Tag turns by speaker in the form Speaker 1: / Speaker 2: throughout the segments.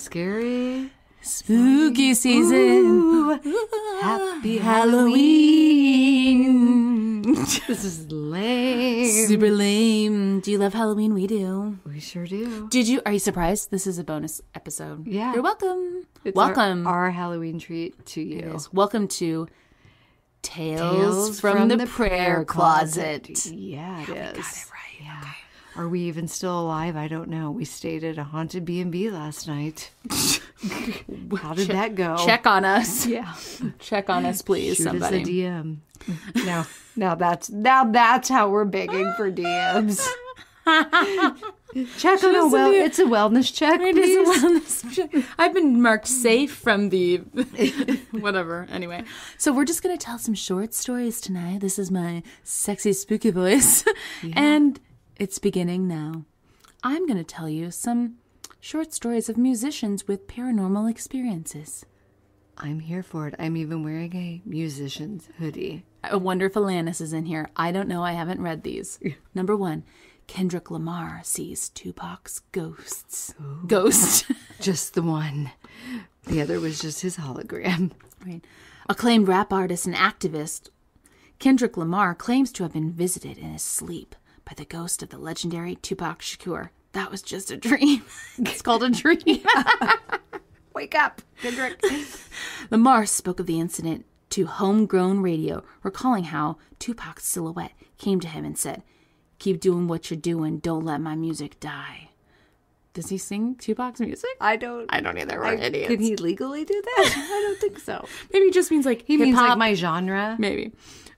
Speaker 1: scary.
Speaker 2: Spooky season.
Speaker 1: Ooh, happy Halloween. This is lame.
Speaker 2: Super lame. Do you love Halloween? We do.
Speaker 1: We sure do.
Speaker 2: Are you surprised? This is a bonus episode.
Speaker 1: Yeah.
Speaker 2: You're welcome.
Speaker 1: It's
Speaker 2: welcome.
Speaker 1: Our Halloween treat to you.
Speaker 2: It is. Welcome to Tales from the Prayer Closet.
Speaker 1: Yeah, it is.
Speaker 2: We got it right.
Speaker 1: Yeah.
Speaker 2: Okay.
Speaker 1: Are we even still alive? I don't know. We stayed at a haunted B&B last night. How did that go?
Speaker 2: Check on us.
Speaker 1: Yeah.
Speaker 2: Check on us, please,
Speaker 1: Shoot
Speaker 2: somebody.
Speaker 1: us a DM. Now that's how we're begging for DMs. Check on it's a wellness check,
Speaker 2: It
Speaker 1: please.
Speaker 2: is a wellness check. I've been marked safe from the whatever. Anyway, so we're just going to tell some short stories tonight. This is my sexy, spooky voice.
Speaker 1: Yeah.
Speaker 2: And it's beginning now. I'm going to tell you some short stories of musicians with paranormal experiences.
Speaker 1: I'm here for it. I'm even wearing a musician's hoodie.
Speaker 2: A Wonderful Lannis is in here. I don't know. I haven't read these. Number 1. Kendrick Lamar sees Tupac's ghosts.
Speaker 1: Ooh.
Speaker 2: Ghost.
Speaker 1: Just the one. The other was just his hologram.
Speaker 2: Right. Acclaimed rap artist and activist, Kendrick Lamar claims to have been visited in his sleep by the ghost of the legendary Tupac Shakur. That was just a dream. It's called a dream.
Speaker 1: Wake up, Kendrick.
Speaker 2: Lamar spoke of the incident to Homegrown Radio, recalling how Tupac's silhouette came to him and said, "Keep doing what you're doing. Don't let my music die." Does he sing Tupac's music?
Speaker 1: I don't
Speaker 2: either. We're idiots.
Speaker 1: Can he legally do that? I don't think so.
Speaker 2: Maybe he just means like
Speaker 1: He means
Speaker 2: hip-hop.
Speaker 1: like my genre.
Speaker 2: Maybe.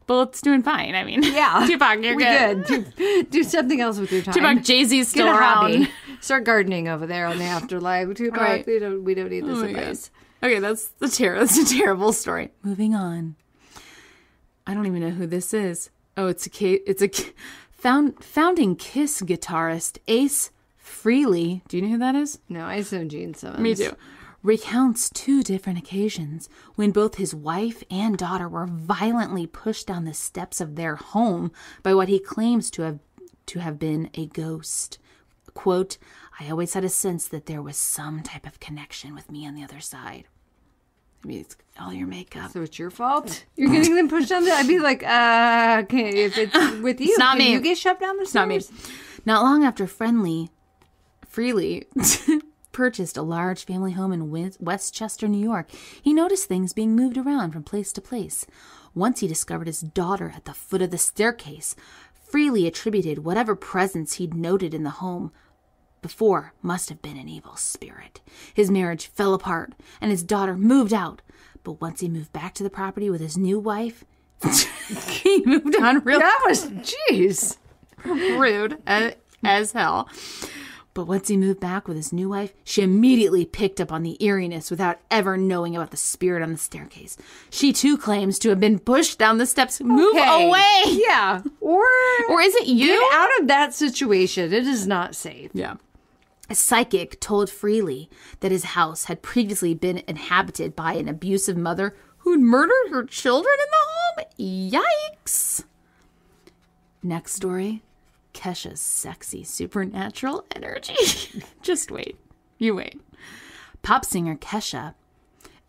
Speaker 2: But it's doing fine. I mean,
Speaker 1: Yeah.
Speaker 2: Tupac, you're good.
Speaker 1: Do something else with your time.
Speaker 2: Tupac, Jay-Z's still
Speaker 1: Get a
Speaker 2: around.
Speaker 1: hobby. Start gardening over there on the afterlife. Tupac,
Speaker 2: Right.
Speaker 1: we don't need this
Speaker 2: Oh my
Speaker 1: advice.
Speaker 2: God. Okay, that's a terrible story. Moving on. I don't even know who this is. Oh, it's a founding Kiss guitarist Ace Frehley. Do you know who that is?
Speaker 1: No, I assume Gene Simmons.
Speaker 2: Me too. Recounts 2 different occasions when both his wife and daughter were violently pushed down the steps of their home by what he claims to have been a ghost. Quote, "I always had a sense that there was some type of connection with me on the other side." I mean, it's all your makeup.
Speaker 1: So it's your fault? You're getting them pushed down the... I'd be like, okay, if it's with you,
Speaker 2: It's not
Speaker 1: can
Speaker 2: me.
Speaker 1: you get shoved down the stairs?
Speaker 2: Not me. Not long after Frehley purchased a large family home in Westchester, New York, he noticed things being moved around from place to place. Once he discovered his daughter at the foot of the staircase. Frehley attributed whatever presence he'd noted in the home before must have been an evil spirit. His marriage fell apart, and his daughter moved out. But once he moved back to the property with his new wife, he moved on real
Speaker 1: That was... Jeez.
Speaker 2: rude as hell. But once he moved back with his new wife, she immediately picked up on the eeriness without ever knowing about the spirit on the staircase. She too claims to have been pushed down the steps. Move
Speaker 1: Okay.
Speaker 2: away!
Speaker 1: Yeah. Or
Speaker 2: Or is it you?
Speaker 1: get out of that situation. It is not safe.
Speaker 2: Yeah. A psychic told Frehley that his house had previously been inhabited by an abusive mother who'd murdered her children in the home. Yikes! Next story. Kesha's sexy supernatural energy. Just wait. You wait. Pop singer Kesha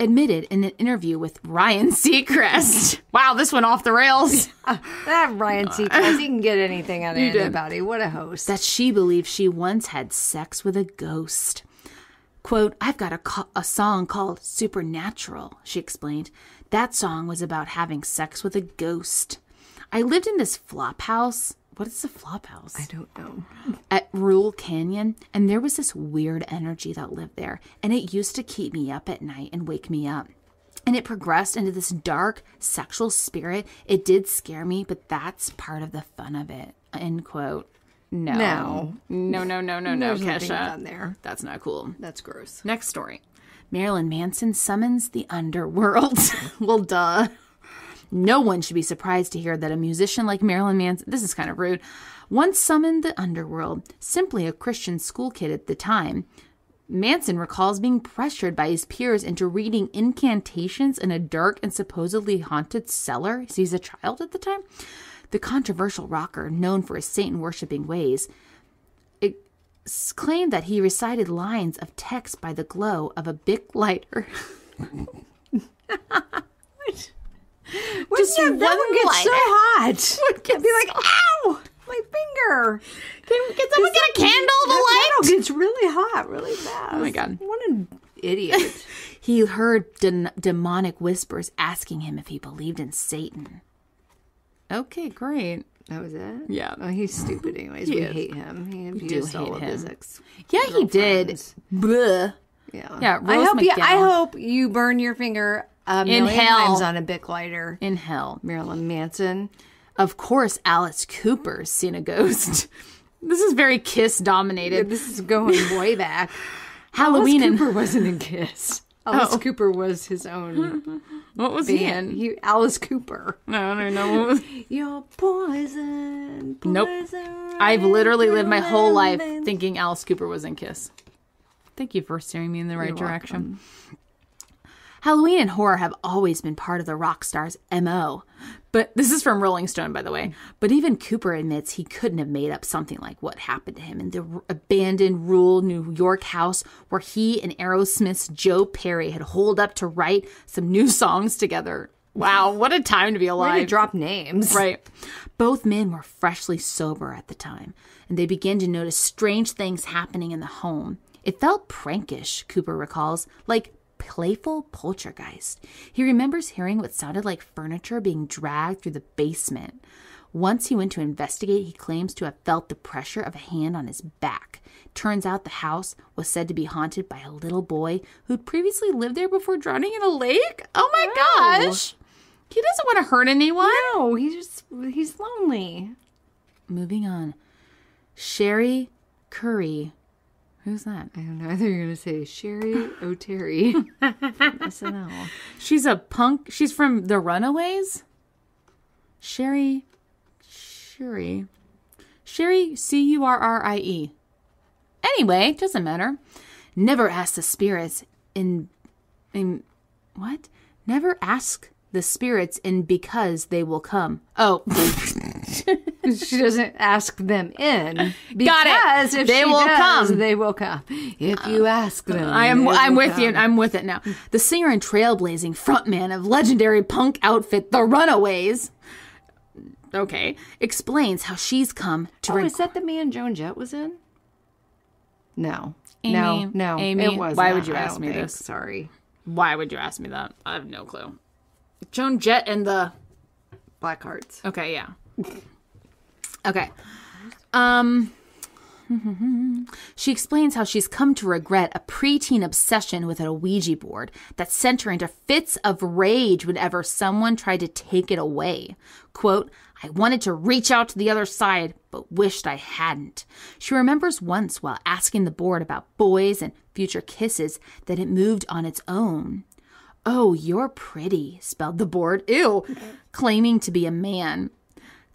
Speaker 2: admitted in an interview with Ryan Seacrest. Wow, this went off the rails.
Speaker 1: That Ryan Seacrest, he can get anything out of
Speaker 2: You did.
Speaker 1: anybody. What a host.
Speaker 2: That she believed she once had sex with a ghost. Quote, "I've got a song called Supernatural," she explained. "That song was about having sex with a ghost. I lived in this flop house." What is a flop house?
Speaker 1: I don't know.
Speaker 2: At Rule Canyon, and there was this weird energy that lived there, and it used to keep me up at night and wake me up. And it progressed into this dark sexual spirit. It did scare me, but that's part of the fun of it. End quote. No. No,
Speaker 1: There's nothing
Speaker 2: Kesha.
Speaker 1: done there.
Speaker 2: That's not cool.
Speaker 1: That's gross.
Speaker 2: Next story. Marilyn Manson summons the underworld. Well, duh. No one should be surprised to hear that a musician like Marilyn Manson, this is kind of rude, once summoned the underworld, simply a Christian school kid at the time. Manson recalls being pressured by his peers into reading incantations in a dark and supposedly haunted cellar. So he's a child at the time. The controversial rocker, known for his Satan-worshipping ways, claimed that he recited lines of text by the glow of a Bic lighter.
Speaker 1: Just that would get so hot. I'd be like, ow, my finger.
Speaker 2: Can someone get a candle to light?
Speaker 1: That gets really hot really fast.
Speaker 2: Oh my God.
Speaker 1: What an idiot.
Speaker 2: He heard demonic whispers asking him if he believed in Satan. Okay, great.
Speaker 1: That was it?
Speaker 2: Yeah.
Speaker 1: Oh, he's stupid anyways. We hate him. He abused all of his ex.
Speaker 2: Yeah, he did. Blah.
Speaker 1: Yeah.
Speaker 2: Yeah,
Speaker 1: I hope you burn your finger a million
Speaker 2: hell.
Speaker 1: times on a Bic lighter.
Speaker 2: In hell.
Speaker 1: Marilyn Manson.
Speaker 2: Of course, Alice Cooper's seen a ghost. This is very Kiss dominated.
Speaker 1: This is going way back.
Speaker 2: Halloween
Speaker 1: Alice Cooper wasn't in Kiss. Alice Cooper was his own.
Speaker 2: What was
Speaker 1: band.
Speaker 2: he in?
Speaker 1: Alice Cooper.
Speaker 2: No, I don't know. What was...
Speaker 1: You're poison.
Speaker 2: Nope. I've literally lived my whole life thinking Alice Cooper was in Kiss. Thank you for steering me in the right direction. Halloween and horror have always been part of the rock star's M.O. But this is from Rolling Stone, by the way. But even Cooper admits he couldn't have made up something like what happened to him in the abandoned rural New York house where he and Aerosmith's Joe Perry had holed up to write some new songs together. Wow, what a time to be alive.
Speaker 1: Way to drop names.
Speaker 2: Right. Both men were freshly sober at the time, and they began to notice strange things happening in the home. It felt prankish, Cooper recalls, like playful poltergeist. He remembers hearing what sounded like furniture being dragged through the basement. Once he went to investigate, he claims to have felt the pressure of a hand on his back. Turns out the house was said to be haunted by a little boy who'd previously lived there before drowning in a lake. Oh my gosh. He doesn't want to hurt anyone.
Speaker 1: No, he's lonely.
Speaker 2: Moving on. Sherry Curry. Who's that?
Speaker 1: I don't know. I thought you were going to say Sherry O'Terry from SNL.
Speaker 2: She's a punk. She's from The Runaways. Sherry, Currie. Anyway, doesn't matter. Never ask the spirits what? Never ask the spirits in because they will come. Oh.
Speaker 1: She doesn't ask them in.
Speaker 2: Got it.
Speaker 1: If
Speaker 2: they will come.
Speaker 1: They will come. If you ask them.
Speaker 2: I'm with you. I'm with it now. The singer and trailblazing frontman of legendary punk outfit The Runaways, explains how she's come to...
Speaker 1: is that the man Joan Jett was in? No.
Speaker 2: Amy,
Speaker 1: No.
Speaker 2: Amy,
Speaker 1: it was
Speaker 2: why
Speaker 1: not.
Speaker 2: would you ask me this?
Speaker 1: Sorry.
Speaker 2: Why would you ask me that? I have no clue. Joan Jett and the...
Speaker 1: Black Hearts.
Speaker 2: Okay, yeah. Okay. She explains how she's come to regret a preteen obsession with a Ouija board that sent her into fits of rage whenever someone tried to take it away. Quote, I wanted to reach out to the other side, but wished I hadn't. She remembers once while asking the board about boys and future kisses that it moved on its own. Oh, you're pretty, spelled the board. Ew. Claiming to be a man.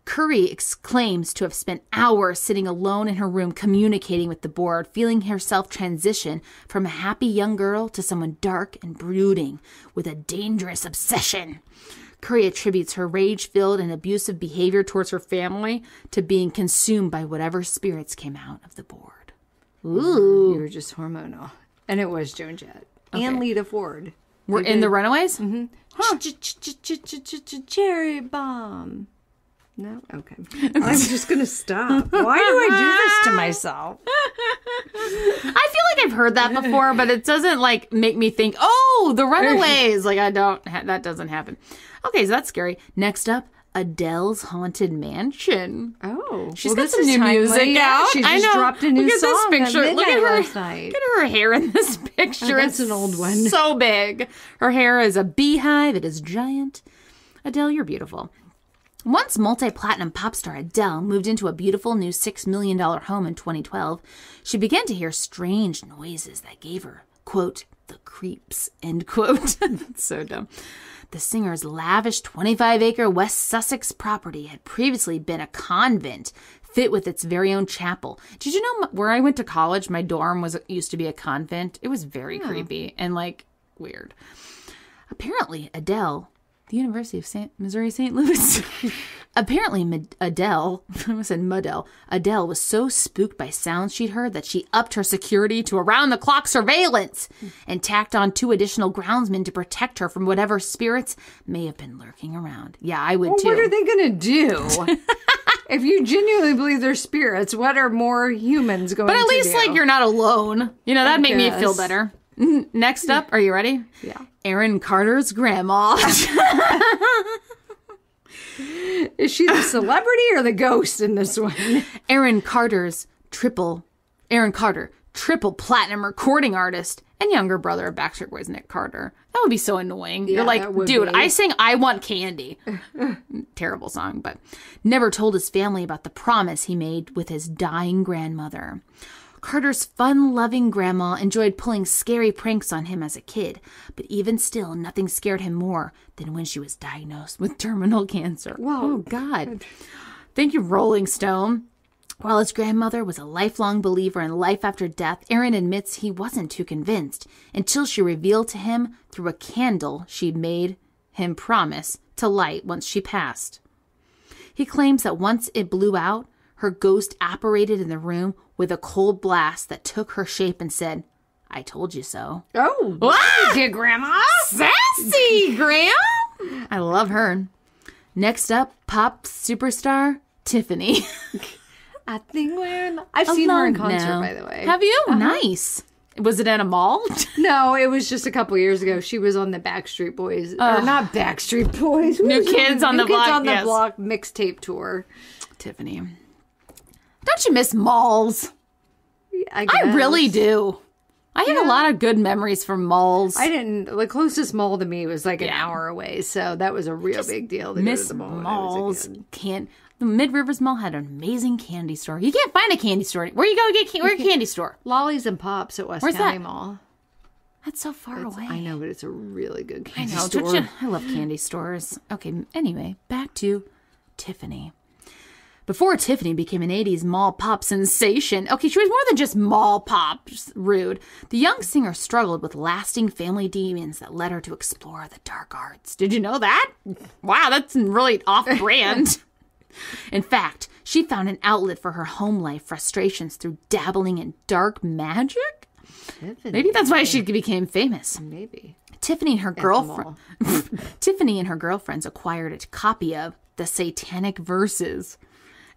Speaker 2: Currie exclaims to have spent hours sitting alone in her room communicating with the board, feeling herself transition from a happy young girl to someone dark and brooding with a dangerous obsession. Currie attributes her rage-filled and abusive behavior towards her family to being consumed by whatever spirits came out of the board. Ooh.
Speaker 1: You were just hormonal. And it was Joan Jett. And Lita Ford.
Speaker 2: We're in The Runaways?
Speaker 1: Mm-hmm. Cherry bomb. No? Okay. I'm just going to stop. Why do I do this to myself?
Speaker 2: I feel like I've heard that before, but it doesn't like make me think, oh, The Runaways. Like that doesn't happen. Okay, so that's scary. Next up, Adele's Haunted Mansion.
Speaker 1: Oh.
Speaker 2: She's got some new music out.
Speaker 1: She just dropped a new song
Speaker 2: this picture. Look at
Speaker 1: last night.
Speaker 2: Look at her hair in this picture.
Speaker 1: That's an old one.
Speaker 2: So big. Her hair is a beehive. It is giant. Adele, you're beautiful. Once multi-platinum pop star Adele moved into a beautiful new $6 million home in 2012, she began to hear strange noises that gave her, quote, the creeps, end quote. So dumb. The singer's lavish 25-acre West Sussex property had previously been a convent, fit with its very own chapel. Did you know where I went to college, my dorm used to be a convent? It was very creepy and, like, weird. Apparently, Adele the University of Missouri St. Louis. Apparently, Adele, I almost said Modell, Adele was so spooked by sounds she'd heard that she upped her security to around-the-clock surveillance and tacked on 2 additional groundsmen to protect her from whatever spirits may have been lurking around. Yeah, I would too.
Speaker 1: What are they going to do? If you genuinely believe they're spirits, what are more humans going to do?
Speaker 2: But at least, like, you're not alone. You know, that'd make me feel better. Next up, are you ready?
Speaker 1: Yeah.
Speaker 2: Aaron Carter's grandma.
Speaker 1: Is she the celebrity or the ghost in this one?
Speaker 2: Aaron Carter, triple platinum recording artist and younger brother of Backstreet Boys' Nick Carter. That would be so annoying.
Speaker 1: Yeah,
Speaker 2: you're like, dude, I sing I Want Candy. Terrible song, but never told his family about the promise he made with his dying grandmother. Carter's fun-loving grandma enjoyed pulling scary pranks on him as a kid, but even still, nothing scared him more than when she was diagnosed with terminal cancer.
Speaker 1: Whoa.
Speaker 2: Oh, God. Thank you, Rolling Stone. While his grandmother was a lifelong believer in life after death, Aaron admits he wasn't too convinced until she revealed to him through a candle she'd made him promise to light once she passed. He claims that once it blew out, her ghost apparated in the room with a cold blast that took her shape and said, "I told you so."
Speaker 1: Oh,
Speaker 2: Ah!
Speaker 1: dear Grandma.
Speaker 2: Sassy, Graham! I love her. Next up, pop superstar Tiffany.
Speaker 1: I think I've seen her in concert,
Speaker 2: now.
Speaker 1: by the way.
Speaker 2: Have you? Nice. Was it at a mall?
Speaker 1: No, it was just a couple years ago. She was on the Backstreet Boys, or not Backstreet Boys.
Speaker 2: New Kids on the Block.
Speaker 1: Kids on the
Speaker 2: yes.
Speaker 1: Block mixtape tour.
Speaker 2: Tiffany. Don't you miss malls?
Speaker 1: I
Speaker 2: really do. I have a lot of good memories from malls.
Speaker 1: I didn't. The closest mall to me was like an hour away, so that was a real big deal to go to the mall.
Speaker 2: Malls. The Mid Rivers Mall had an amazing candy store. You can't find a candy store. Where you go get where's a candy store?
Speaker 1: Lollies and Pops at West County Mall.
Speaker 2: That's so far away.
Speaker 1: I know, but it's a really good candy
Speaker 2: I know,
Speaker 1: store.
Speaker 2: don't you? I love candy stores. Okay, anyway, back to Tiffany. Before Tiffany became an 80s mall pop sensation, okay, she was more than just mall pop, just rude. The young singer struggled with lasting family demons that led her to explore the dark arts. Did you know that? Wow, that's really off-brand. In fact, she found an outlet for her home life frustrations through dabbling in dark magic?
Speaker 1: Tiffany.
Speaker 2: Maybe that's why she became famous.
Speaker 1: Maybe.
Speaker 2: Tiffany and her girlfriends acquired a copy of The Satanic Verses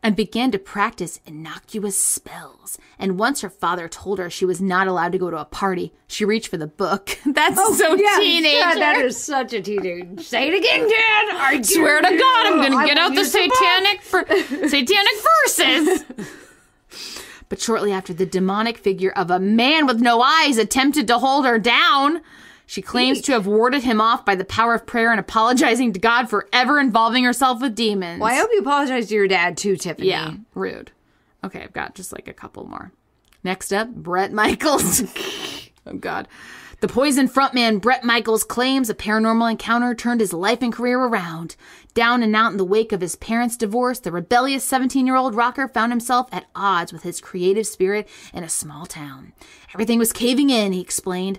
Speaker 2: and began to practice innocuous spells. And once her father told her she was not allowed to go to a party, she reached for the book. That's so teenager.
Speaker 1: Yeah, that is such a teenager. Say it again, Dad. I
Speaker 2: swear to God, I'm going to get out the satanic verses. But shortly after, the demonic figure of a man with no eyes attempted to hold her down. She claims to have warded him off by the power of prayer and apologizing to God for ever involving herself with demons.
Speaker 1: Well, I hope you apologize to your dad, too, Tiffany.
Speaker 2: Yeah, rude. Okay, I've got just like a couple more. Next up, Bret Michaels. Oh, God. The Poison frontman Bret Michaels claims a paranormal encounter turned his life and career around. Down and out in the wake of his parents' divorce, the rebellious 17-year-old rocker found himself at odds with his creative spirit in a small town. Everything was caving in, he explained.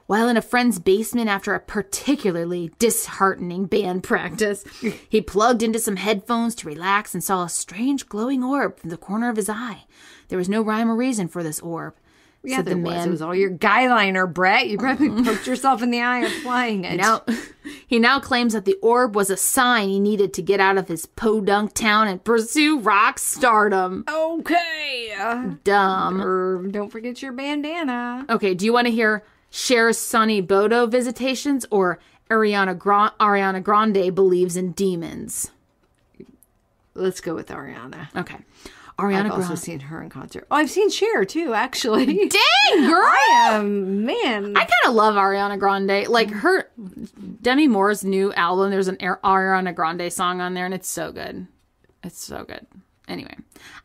Speaker 2: While in a friend's basement after a particularly disheartening band practice, he plugged into some headphones to relax and saw a strange glowing orb from the corner of his eye. There was no rhyme or reason for this orb.
Speaker 1: Yeah, there was. It was all your guy liner, Brett. You probably poked yourself in the eye applying it.
Speaker 2: He now claims that the orb was a sign he needed to get out of his podunk town and pursue rock stardom.
Speaker 1: Okay.
Speaker 2: Dumb.
Speaker 1: Don't forget your bandana.
Speaker 2: Okay, do you want to hear Cher's Sonny Bodo visitations or Ariana Grande believes in demons?
Speaker 1: Let's go with Ariana.
Speaker 2: Okay.
Speaker 1: I've also seen her in concert. Oh, I've seen Cher, too, actually.
Speaker 2: Dang, girl!
Speaker 1: I
Speaker 2: kind of love Ariana Grande. Like, Demi Moore's new album, there's an Ariana Grande song on there, and it's so good. It's so good. Anyway.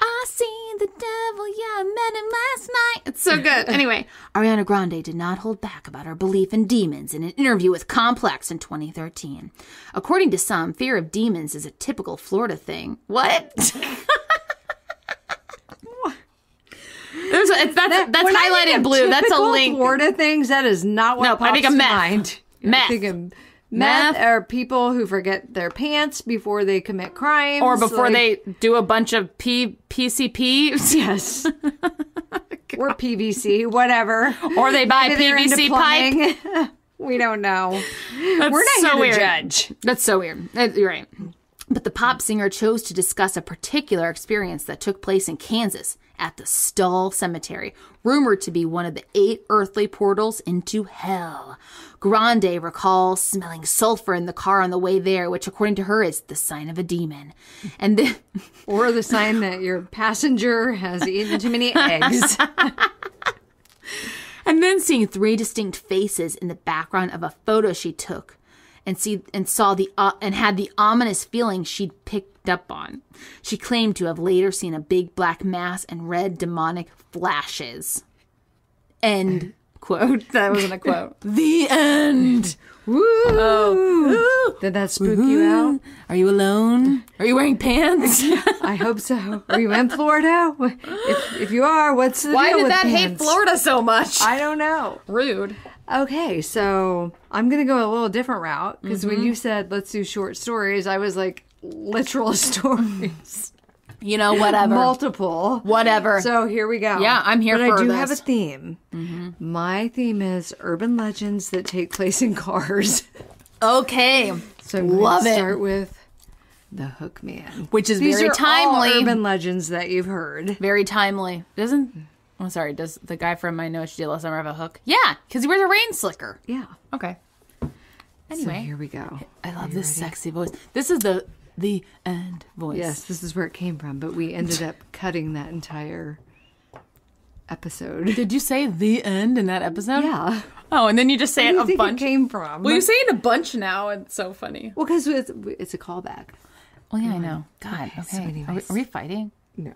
Speaker 2: I seen the devil, yeah, I met him last night. It's so good. Anyway, Ariana Grande did not hold back about her belief in demons in an interview with Complex in 2013. According to some, fear of demons is a typical Florida thing. What? That's highlighted blue. That's a link.
Speaker 1: Florida things. That is not what pops to mind.
Speaker 2: Meth.
Speaker 1: I think of Meth are people who forget their pants before they commit crimes.
Speaker 2: Or before they do a bunch of PCP.
Speaker 1: Yes. Or PVC, whatever.
Speaker 2: Or they buy PVC pipe.
Speaker 1: We don't know.
Speaker 2: That's
Speaker 1: We're not
Speaker 2: so
Speaker 1: here to
Speaker 2: weird.
Speaker 1: judge.
Speaker 2: That's so weird. You're right. But the pop singer chose to discuss a particular experience that took place in Kansas at the Stull Cemetery, rumored to be one of the 8 earthly portals into hell. Grande recalls smelling sulfur in the car on the way there, which according to her is the sign of a demon. And then,
Speaker 1: or the sign that your passenger has eaten too many eggs.
Speaker 2: And then seeing 3 distinct faces in the background of a photo she took. And had the ominous feeling she'd picked up on. She claimed to have later seen a big black mass and red demonic flashes. End quote. That wasn't a quote. The end.
Speaker 1: Woo!
Speaker 2: Oh.
Speaker 1: Did that spook you out?
Speaker 2: Are you alone? Are you wearing pants?
Speaker 1: I hope so. Are you in Florida? If you are, what's the deal
Speaker 2: Why did
Speaker 1: with
Speaker 2: that hate
Speaker 1: pants?
Speaker 2: Florida so much?
Speaker 1: I don't know.
Speaker 2: Rude.
Speaker 1: Okay, so I'm going to go a little different route because when you said let's do short stories, I was like literal stories.
Speaker 2: You know, whatever.
Speaker 1: Multiple.
Speaker 2: Whatever.
Speaker 1: So here we go.
Speaker 2: Yeah, I'm here
Speaker 1: but
Speaker 2: for
Speaker 1: I do
Speaker 2: this.
Speaker 1: have a theme. My theme is urban legends that take place in cars.
Speaker 2: Okay.
Speaker 1: So I'm
Speaker 2: Love
Speaker 1: going to
Speaker 2: it.
Speaker 1: start with the Hook Man.
Speaker 2: Which is
Speaker 1: These
Speaker 2: very
Speaker 1: are
Speaker 2: timely.
Speaker 1: all urban legends that you've heard.
Speaker 2: Very timely. Does the guy from I Know What You Did Last Summer have a hook? Yeah, because he wears a rain slicker.
Speaker 1: Yeah.
Speaker 2: Okay. Anyway.
Speaker 1: So here we go.
Speaker 2: I love this sexy voice. This is the end voice.
Speaker 1: Yes, this is where it came from, but we ended up cutting that entire episode.
Speaker 2: Did you say the end in that episode?
Speaker 1: Yeah.
Speaker 2: Oh, and then you just say
Speaker 1: Where do
Speaker 2: it
Speaker 1: you
Speaker 2: a
Speaker 1: think
Speaker 2: bunch.
Speaker 1: it came from?
Speaker 2: Well, you say it a bunch now. It's so funny.
Speaker 1: Well, because it's a callback.
Speaker 2: Well, yeah, I know. God,
Speaker 1: so
Speaker 2: okay.
Speaker 1: anyways.
Speaker 2: Are we fighting?
Speaker 1: No.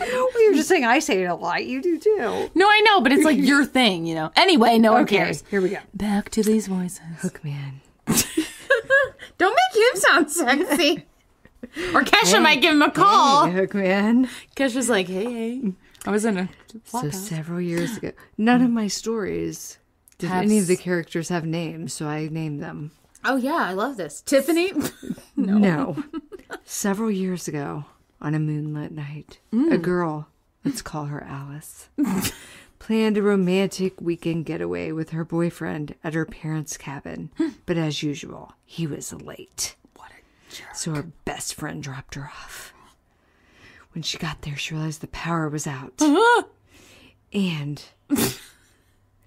Speaker 1: Well, you're just saying I say it a lot. You do too.
Speaker 2: No, I know, but it's like your thing, you know. Anyway, no one cares.
Speaker 1: Here we go.
Speaker 2: Back to these voices.
Speaker 1: Hook Man.
Speaker 2: Don't make him sound sexy. Or Kesha might give him a call.
Speaker 1: Hey, Hook Man.
Speaker 2: Kesha's like, hey. I was in a
Speaker 1: So several years ago, none of my stories did any of the characters have names, so I named them.
Speaker 2: Oh, yeah, I love this. Tiffany?
Speaker 1: No. Several years ago, on a moonlit night, a girl, let's call her Alice, planned a romantic weekend getaway with her boyfriend at her parents' cabin. But as usual, he was late.
Speaker 2: What a jerk.
Speaker 1: So her best friend dropped her off. When she got there, she realized the power was out. And I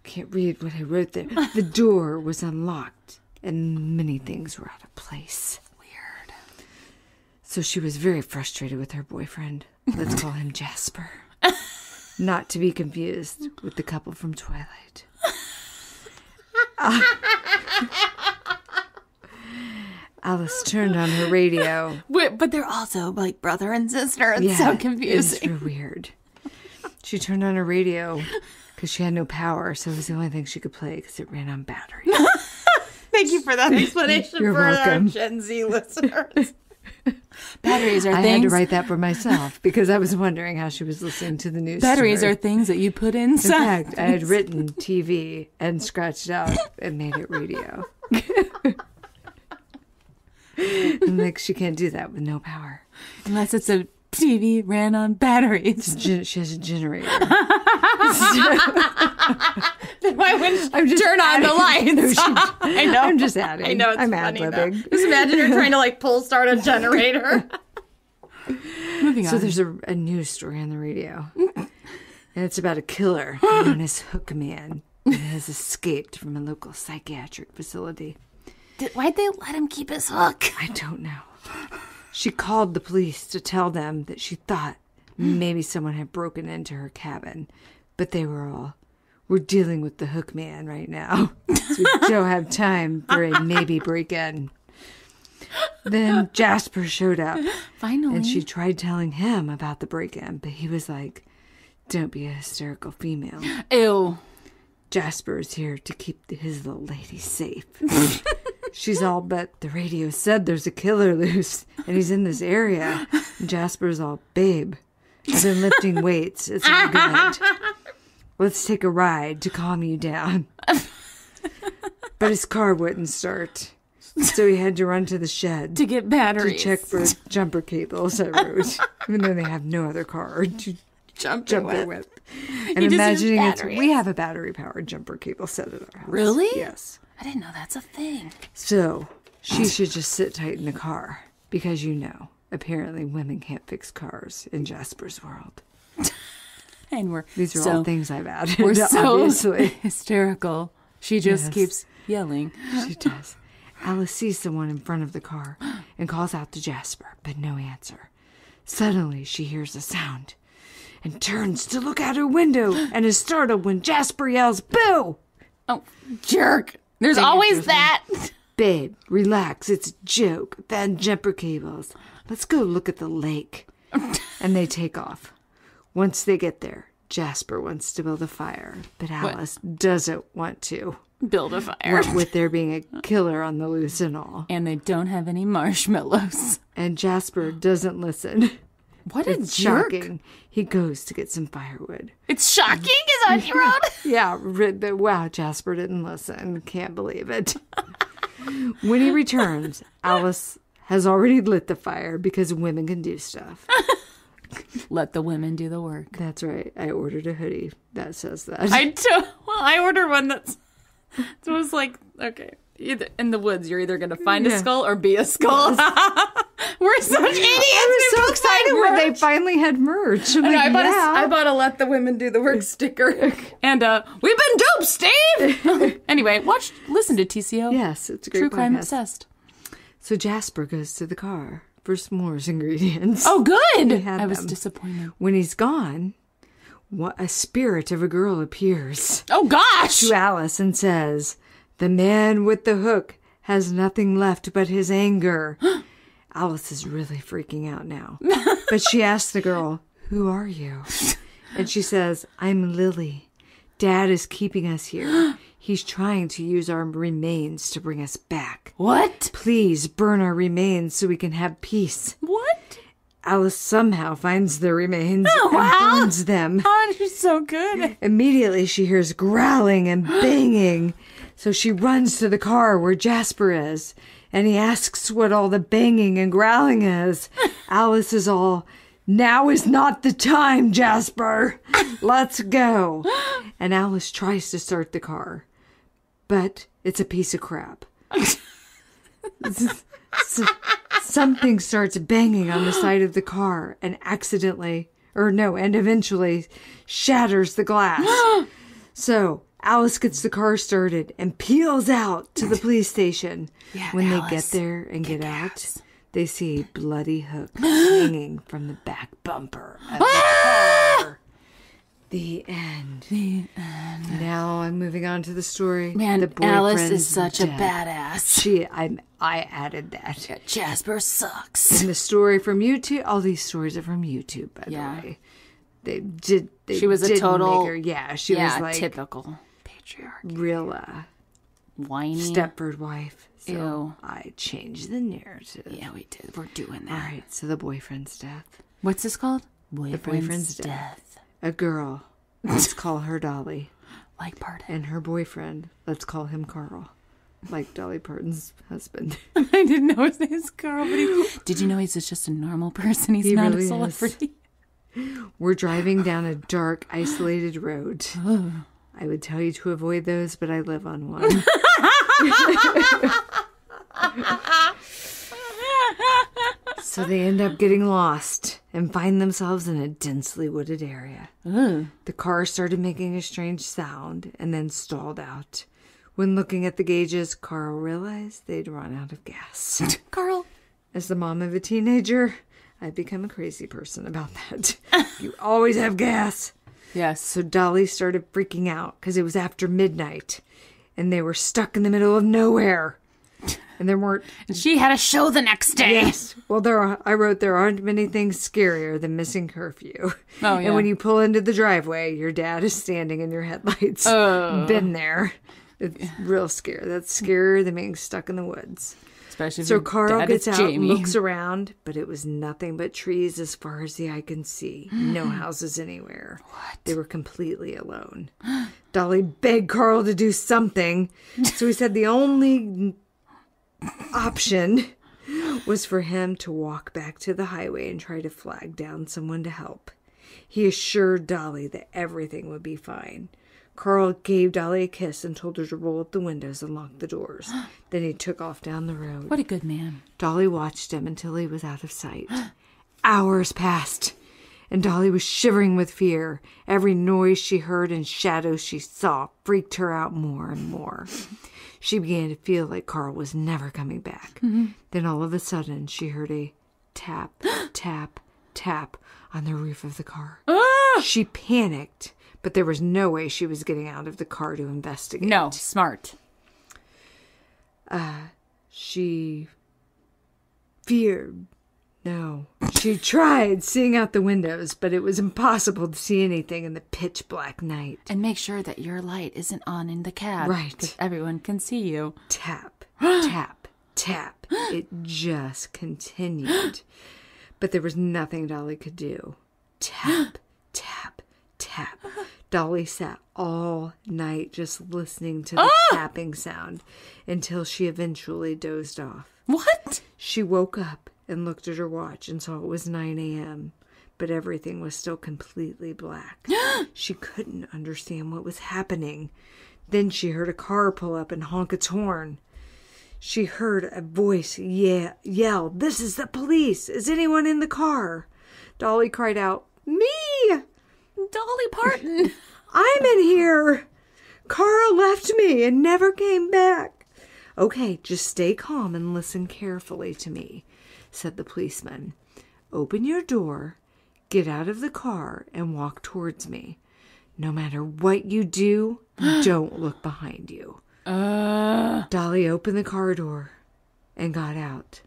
Speaker 1: can't read what I wrote there. The door was unlocked and many things were out of place.
Speaker 2: Weird.
Speaker 1: So she was very frustrated with her boyfriend. Let's call him Jasper. Not to be confused with the couple from Twilight. Alice turned on her radio.
Speaker 2: Wait, but they're also like brother and sister. It's so confusing.
Speaker 1: It's weird. She turned on her radio because she had no power, so it was the only thing she could play because it ran on battery.
Speaker 2: Thank you for that explanation
Speaker 1: You're
Speaker 2: for
Speaker 1: welcome.
Speaker 2: our Gen Z listeners. Batteries are
Speaker 1: I
Speaker 2: things.
Speaker 1: had to write that for myself because I was wondering how she was listening to the news.
Speaker 2: Batteries
Speaker 1: story.
Speaker 2: are things that you put
Speaker 1: In
Speaker 2: inside.
Speaker 1: fact, I had written TV and scratched out and made it radio. I'm like, she can't do that with no power.
Speaker 2: Unless it's a TV ran on batteries.
Speaker 1: She has a generator.
Speaker 2: Then why wouldn't
Speaker 1: I'm just
Speaker 2: turn on the
Speaker 1: adding-
Speaker 2: lights? I know.
Speaker 1: I'm just adding.
Speaker 2: I know it's
Speaker 1: I'm
Speaker 2: funny.
Speaker 1: ad-libbing.
Speaker 2: Though. Just imagine you're trying to like pull start a generator. Moving on.
Speaker 1: So there's a news story on the radio. And it's about a killer known as Hook Man that has escaped from a local psychiatric facility.
Speaker 2: Why'd they let him keep his hook?
Speaker 1: I don't know. She called the police to tell them that she thought maybe someone had broken into her cabin. But they were all, we're dealing with the Hook Man right now. So we don't have time for a maybe break-in. Then Jasper showed up.
Speaker 2: Finally.
Speaker 1: And she tried telling him about the break-in. But he was like, don't be a hysterical female.
Speaker 2: Ew.
Speaker 1: Jasper is here to keep his little lady safe. She's all, but the radio said there's a killer loose and he's in this area. And Jasper's all, babe, I've been lifting weights. It's all good. Let's take a ride to calm you down. But his car wouldn't start. So he had to run to the shed
Speaker 2: To get batteries.
Speaker 1: to check for jumper cables, I wrote. Even though they have no other car to jump it with. And imagining we have a battery-powered jumper cable set at our house.
Speaker 2: Really?
Speaker 1: Yes.
Speaker 2: I didn't know that's a thing.
Speaker 1: So she should just sit tight in the car. Because apparently women can't fix cars in Jasper's world.
Speaker 2: And
Speaker 1: These are all things I've added,
Speaker 2: we're so
Speaker 1: obviously.
Speaker 2: hysterical. She just keeps yelling.
Speaker 1: She does. Alice sees someone in front of the car and calls out to Jasper, but no answer. Suddenly, she hears a sound and turns to look out her window and is startled when Jasper yells, "Boo!"
Speaker 2: Oh, jerk. There's always that.
Speaker 1: Babe, relax. It's a joke. Bad jumper cables. Let's go look at the lake. And they take off. Once they get there, Jasper wants to build a fire, but Alice doesn't want to.
Speaker 2: Build a fire.
Speaker 1: What with there being a killer on the loose and all.
Speaker 2: And they don't have any marshmallows.
Speaker 1: And Jasper doesn't listen.
Speaker 2: What a
Speaker 1: It's
Speaker 2: jerk.
Speaker 1: shocking. He goes to get some firewood.
Speaker 2: It's shocking, is that what you wrote?
Speaker 1: Yeah, wow, Jasper didn't listen. Can't believe it. When he returns, Alice has already lit the fire because women can do stuff.
Speaker 2: Let the women do the work.
Speaker 1: That's right. I ordered a hoodie that says that.
Speaker 2: I ordered one that's... So it was like, okay, either in the woods, you're either going to find a skull or be a skull. We're such idiots.
Speaker 1: I was so excited when they finally had merch. I'm like,
Speaker 2: I bought a Let the Women Do the Work sticker. And we've been duped, Steve! Anyway, listen to TCO.
Speaker 1: Yes, it's a great
Speaker 2: True Crime
Speaker 1: podcast.
Speaker 2: Obsessed.
Speaker 1: So Jasper goes to the car for s'mores ingredients.
Speaker 2: Oh, good!
Speaker 1: had
Speaker 2: I was
Speaker 1: them.
Speaker 2: disappointed.
Speaker 1: When he's gone, a spirit of a girl appears
Speaker 2: Oh, gosh!
Speaker 1: to Alice and says, "The man with the hook has nothing left but his anger." Alice is really freaking out now. But she asks the girl, "Who are you?" And she says, "I'm Lily. Dad is keeping us here. He's trying to use our remains to bring us back.
Speaker 2: What?
Speaker 1: Please burn our remains so we can have peace."
Speaker 2: What?
Speaker 1: Alice somehow finds the remains
Speaker 2: Oh, wow.
Speaker 1: and burns them.
Speaker 2: Oh, you're so good.
Speaker 1: Immediately she hears growling and banging. So she runs to the car where Jasper is. And he asks what all the banging and growling is. Alice is all, "Now is not the time, Jasper. Let's go." And Alice tries to start the car. But it's a piece of crap. Something starts banging on the side of the car and eventually shatters the glass. So Alice gets the car started and peels out to the police station.
Speaker 2: Yeah,
Speaker 1: when
Speaker 2: Alice,
Speaker 1: they get there and get out, they see a bloody hook hanging from the back bumper of the car. The end. Now I'm moving on to the story.
Speaker 2: Man,
Speaker 1: the
Speaker 2: Alice
Speaker 1: boyfriend's
Speaker 2: is such
Speaker 1: dead.
Speaker 2: a badass.
Speaker 1: I added that.
Speaker 2: Yeah, Jasper sucks.
Speaker 1: And the story from YouTube. All these stories are from YouTube, by the way. She
Speaker 2: was a total.
Speaker 1: She was like
Speaker 2: typical patriarchy.
Speaker 1: real
Speaker 2: Whiny.
Speaker 1: Stepford wife. So
Speaker 2: Ew.
Speaker 1: I changed the narrative.
Speaker 2: Yeah, we did. We're doing that.
Speaker 1: All right. So the boyfriend's death.
Speaker 2: What's this called?
Speaker 1: Boyfriend's death. A girl. Let's call her Dolly.
Speaker 2: Like Parton.
Speaker 1: And her boyfriend. Let's call him Carl. Like Dolly Parton's husband.
Speaker 2: I didn't know his name was Carl, but did you know he's just a normal person? He's not
Speaker 1: really
Speaker 2: a celebrity.
Speaker 1: We're driving down a dark, isolated road. I would tell you to avoid those, but I live on one. So they end up getting lost and find themselves in a densely wooded area. The car started making a strange sound and then stalled out. When looking at the gauges, Carl realized they'd run out of gas.
Speaker 2: Carl.
Speaker 1: As the mom of a teenager, I've become a crazy person about that. You always have gas.
Speaker 2: Yes.
Speaker 1: So Dolly started freaking out because it was after midnight and they were stuck in the middle of nowhere. And there weren't...
Speaker 2: And she had a show the next day.
Speaker 1: Yes. Well, I wrote there aren't many things scarier than missing curfew.
Speaker 2: Oh, yeah.
Speaker 1: And when you pull into the driveway, your dad is standing in your headlights. Been there. It's real scary. That's scarier than being stuck in the woods.
Speaker 2: Especially if
Speaker 1: So
Speaker 2: your
Speaker 1: Carl
Speaker 2: dad
Speaker 1: gets
Speaker 2: is
Speaker 1: out and
Speaker 2: Jamie.
Speaker 1: looks around, but it was nothing but trees as far as the eye can see. No houses anywhere.
Speaker 2: What?
Speaker 1: They were completely alone. Dolly begged Carl to do something. So he said the only option was for him to walk back to the highway and try to flag down someone to help. He assured Dolly that everything would be fine. Carl gave Dolly a kiss and told her to roll up the windows and lock the doors. Then he took off down the road.
Speaker 2: What a good man.
Speaker 1: Dolly watched him until he was out of sight. Hours passed, and Dolly was shivering with fear. Every noise she heard and shadows she saw freaked her out more and more. She began to feel like Carl was never coming back. Then all of a sudden, she heard a tap, tap, tap on the roof of the car. She panicked, but there was no way she was getting out of the car to investigate.
Speaker 2: No, smart.
Speaker 1: She feared. No. She tried seeing out the windows, but it was impossible to see anything in the pitch black night.
Speaker 2: And make sure that your light isn't on in the cab.
Speaker 1: Right.
Speaker 2: Because everyone can see you.
Speaker 1: Tap, tap, tap. It just continued. But there was nothing Dolly could do. Tap, tap, tap. Dolly sat all night just listening to the tapping sound until she eventually dozed off.
Speaker 2: What?
Speaker 1: She woke up and looked at her watch and saw it was 9 a.m., but everything was still completely black. She couldn't understand what was happening. Then she heard a car pull up and honk its horn. She heard a voice yell, "This is the police! Is anyone in the car?" Dolly cried out, "Me!
Speaker 2: Dolly Parton!
Speaker 1: I'm in here! Carl left me and never came back." "Okay, just stay calm and listen carefully to me," said the policeman. "Open your door, get out of the car, and walk towards me. No matter what you do, don't look behind you." Dolly opened the car door and got out.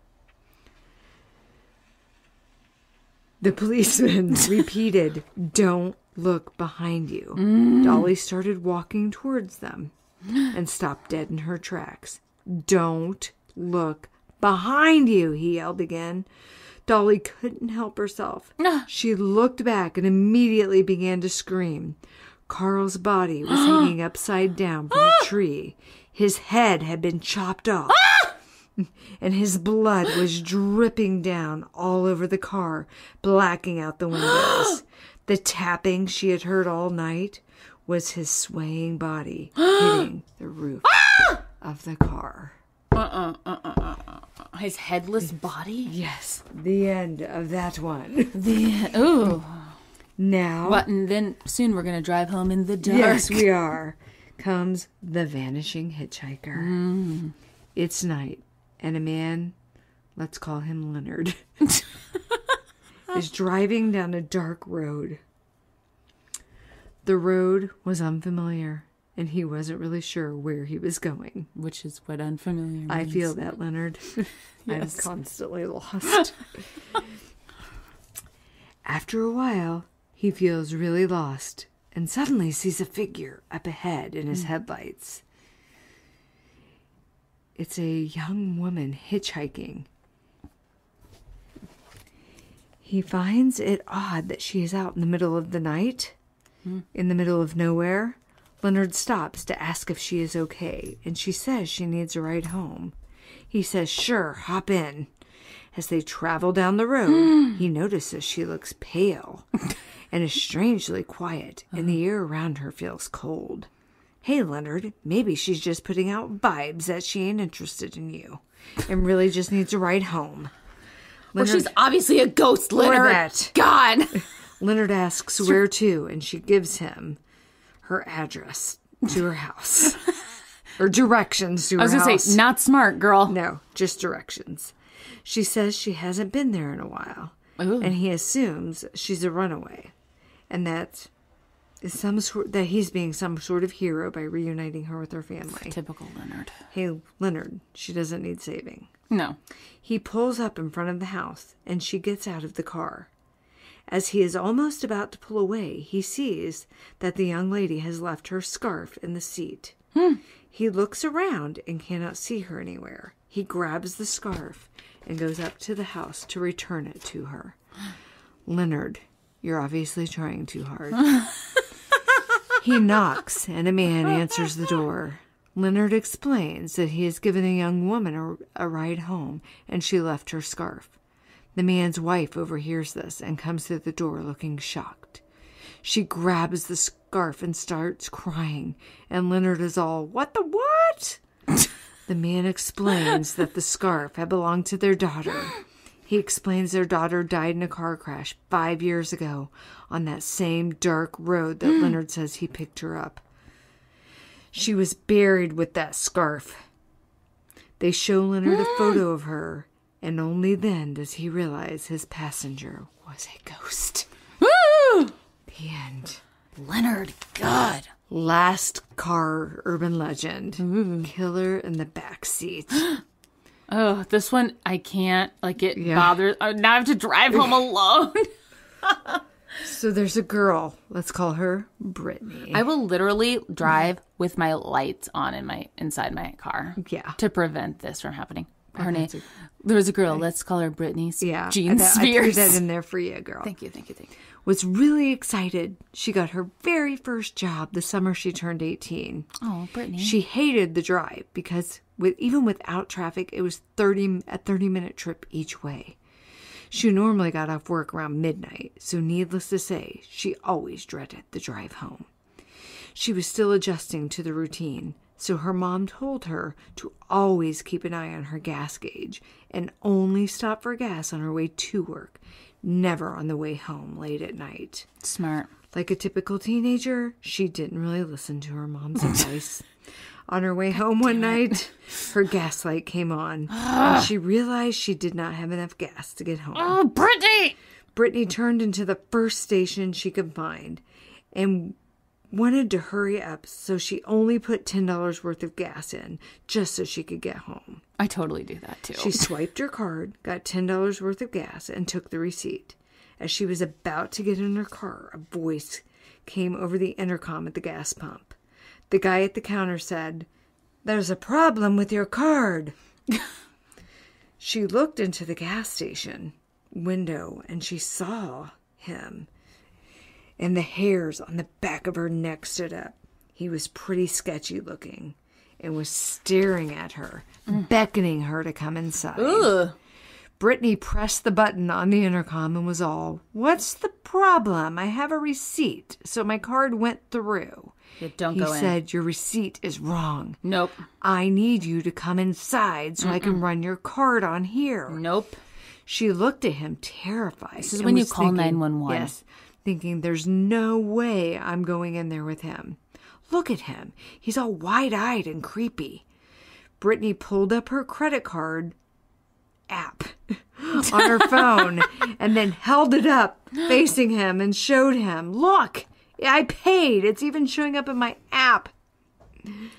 Speaker 1: The policeman repeated, "Don't look behind you." Dolly started walking towards them and stopped dead in her tracks. "Don't look behind you," he yelled again. Dolly couldn't help herself. She looked back and immediately began to scream. Carl's body was hanging upside down from a tree. His head had been chopped off, and his blood was dripping down all over the car, blacking out the windows. The tapping she had heard all night was his swaying body hitting the roof of the car.
Speaker 2: His headless body?
Speaker 1: Yes, the end of that one.
Speaker 2: Ooh.
Speaker 1: Now...
Speaker 2: What, and then soon we're going to drive home in the dark.
Speaker 1: Yes, we are. Comes the vanishing hitchhiker. It's night, and a man, let's call him Leonard, is driving down a dark road. The road was unfamiliar, and he wasn't really sure where he was going.
Speaker 2: Which is what unfamiliar means.
Speaker 1: I feel that, Leonard.
Speaker 2: Yes.
Speaker 1: I'm constantly lost. After a while, he feels really lost and suddenly sees a figure up ahead in his headlights. It's a young woman hitchhiking. He finds it odd that she is out in the middle of the night, in the middle of nowhere. Leonard stops to ask if she is okay, and she says she needs a ride home. He says, "Sure, hop in." As they travel down the road, he notices she looks pale and is strangely quiet, and the air around her feels cold. "Hey, Leonard, maybe she's just putting out vibes that she ain't interested in you and really just needs a ride home."
Speaker 2: Well, she's obviously a ghost, Leonard.
Speaker 1: Or that.
Speaker 2: God.
Speaker 1: Leonard asks where to, and she gives him her address to her house. Or directions to her house.
Speaker 2: I was going to say, not smart, girl.
Speaker 1: No, just directions. She says she hasn't been there in a while.
Speaker 2: Ooh.
Speaker 1: And he assumes she's a runaway. And that he's being some sort of hero by reuniting her with her family.
Speaker 2: Typical Leonard.
Speaker 1: Hey, Leonard, she doesn't need saving.
Speaker 2: No.
Speaker 1: He pulls up in front of the house, and she gets out of the car. As he is almost about to pull away, he sees that the young lady has left her scarf in the seat. He looks around and cannot see her anywhere. He grabs the scarf and goes up to the house to return it to her. "Leonard, you're obviously trying too hard." He knocks, and a man answers the door. Leonard explains that he has given a young woman a ride home, and she left her scarf. The man's wife overhears this and comes through the door looking shocked. She grabs the scarf and starts crying, and Leonard is all, "What the what?" The man explains that the scarf had belonged to their daughter. He explains their daughter died in a car crash 5 years ago on that same dark road that Leonard says he picked her up. She was buried with that scarf. They show Leonard a photo of her, and only then does he realize his passenger was a ghost. The end.
Speaker 2: Leonard, God.
Speaker 1: Last car urban legend. Killer in the back seat.
Speaker 2: Oh, this one, I can't, it bothers. Now I have to drive home alone.
Speaker 1: So there's a girl. Let's call her Brittany.
Speaker 2: I will literally drive with my lights on inside my car.
Speaker 1: Yeah.
Speaker 2: To prevent this from happening. Her name. There was a girl. Let's call her Brittany.
Speaker 1: Yeah.
Speaker 2: Jean Spears.
Speaker 1: I threw that in there for you, girl.
Speaker 2: Thank you.
Speaker 1: Was really excited. She got her very first job the summer she turned 18.
Speaker 2: Oh, Brittany.
Speaker 1: She hated the drive because even without traffic, it was a 30-minute trip each way. She normally got off work around midnight, so needless to say, she always dreaded the drive home. She was still adjusting to the routine, so her mom told her to always keep an eye on her gas gauge and only stop for gas on her way to work, never on the way home late at night.
Speaker 2: Smart.
Speaker 1: Like a typical teenager, she didn't really listen to her mom's advice. On her way home one night, her gas light came on, and she realized she did not have enough gas to get home.
Speaker 2: Oh, Brittany!
Speaker 1: Brittany turned into the first station she could find and wanted to hurry up, so she only put $10 worth of gas in just so she could get home.
Speaker 2: I totally do that, too.
Speaker 1: She swiped her card, got $10 worth of gas, and took the receipt. As she was about to get in her car, a voice came over the intercom at the gas pump. The guy at the counter said, "There's a problem with your card." She looked into the gas station window and she saw him, and the hairs on the back of her neck stood up. He was pretty sketchy looking and was staring at her, beckoning her to come inside.
Speaker 2: Ugh.
Speaker 1: Brittany pressed the button on the intercom and was all, "What's the problem? I have a receipt, so my card went through."
Speaker 2: Don't go in.
Speaker 1: He said, "Your receipt is wrong.
Speaker 2: Nope.
Speaker 1: I need you to come inside so I can run your card on here."
Speaker 2: Nope.
Speaker 1: She looked at him terrified.
Speaker 2: This is when you call 911.
Speaker 1: Yes, thinking there's no way I'm going in there with him. Look at him. He's all wide-eyed and creepy. Brittany pulled up her credit card app on her phone and then held it up facing him and showed him, "Look, I paid. It's even showing up in my app."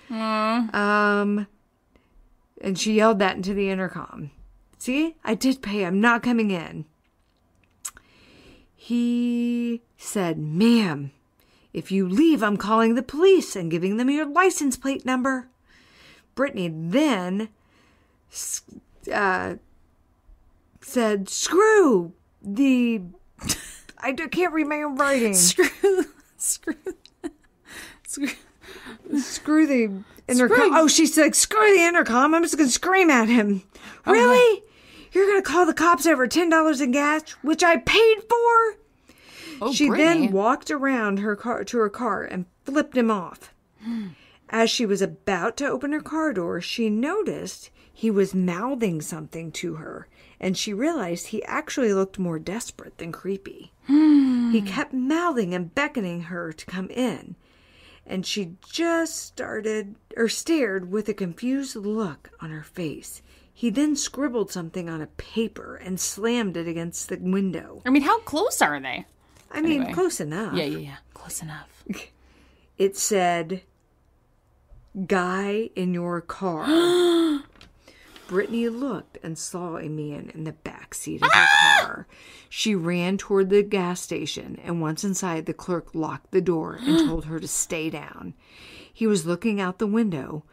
Speaker 1: And she yelled that into the intercom. "See, I did pay. I'm not coming in." He said, "Ma'am, if you leave, I'm calling the police and giving them your license plate number." Brittany then said, "Screw the..." I can't read my own writing. Screw the intercom. Oh, she said, "Screw the intercom. I'm just going to scream at him." "Really? You're going to call the cops over $10 in gas, which I paid for?" She
Speaker 2: Brittany.
Speaker 1: then walked around her car to her car and flipped him off. As she was about to open her car door, she noticed he was mouthing something to her, and she realized he actually looked more desperate than creepy. He kept mouthing and beckoning her to come in, and she just stared with a confused look on her face. He then scribbled something on a paper and slammed it against the window.
Speaker 2: I mean, how close are they?
Speaker 1: I mean,
Speaker 2: Anyway.
Speaker 1: close enough.
Speaker 2: Yeah. Close enough.
Speaker 1: It said, "Guy in your car." Brittany looked and saw a man in the back seat of her car. She ran toward the gas station, and once inside, the clerk locked the door and told her to stay down. He was looking out the window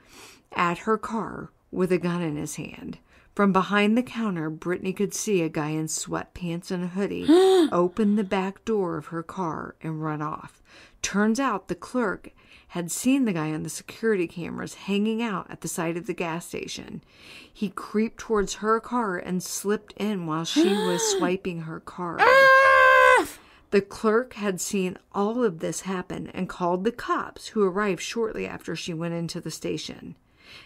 Speaker 1: at her car with a gun in his hand. From behind the counter, Brittany could see a guy in sweatpants and a hoodie open the back door of her car and run off. Turns out the clerk had seen the guy on the security cameras hanging out at the side of the gas station. He creeped towards her car and slipped in while she was swiping her card. The clerk had seen all of this happen and called the cops, who arrived shortly after she went into the station.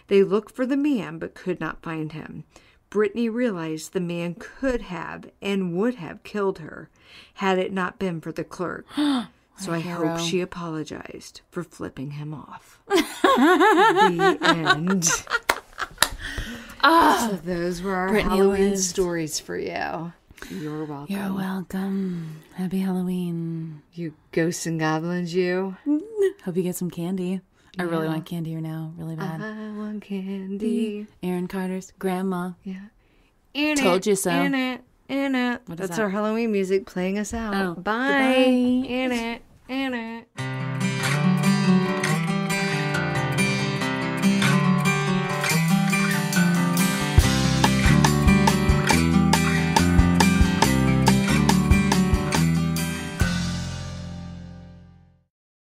Speaker 1: They looked for the man but could not find him. Brittany realized the man could have and would have killed her had it not been for the clerk. So I hope she apologized for flipping him off. The end. So those were our
Speaker 2: Brittany
Speaker 1: Halloween
Speaker 2: lived.
Speaker 1: stories for you. You're welcome.
Speaker 2: You're welcome. Happy Halloween.
Speaker 1: You ghosts and goblins, you.
Speaker 2: Hope you get some candy. I really want candy right now. Really bad.
Speaker 1: I want candy.
Speaker 2: Aaron Carter's grandma.
Speaker 1: Yeah.
Speaker 2: Told you so.
Speaker 1: In it.
Speaker 2: What is
Speaker 1: That's
Speaker 2: that?
Speaker 1: our Halloween music playing us out.
Speaker 2: Oh,
Speaker 1: Bye.
Speaker 2: goodbye.
Speaker 1: In it.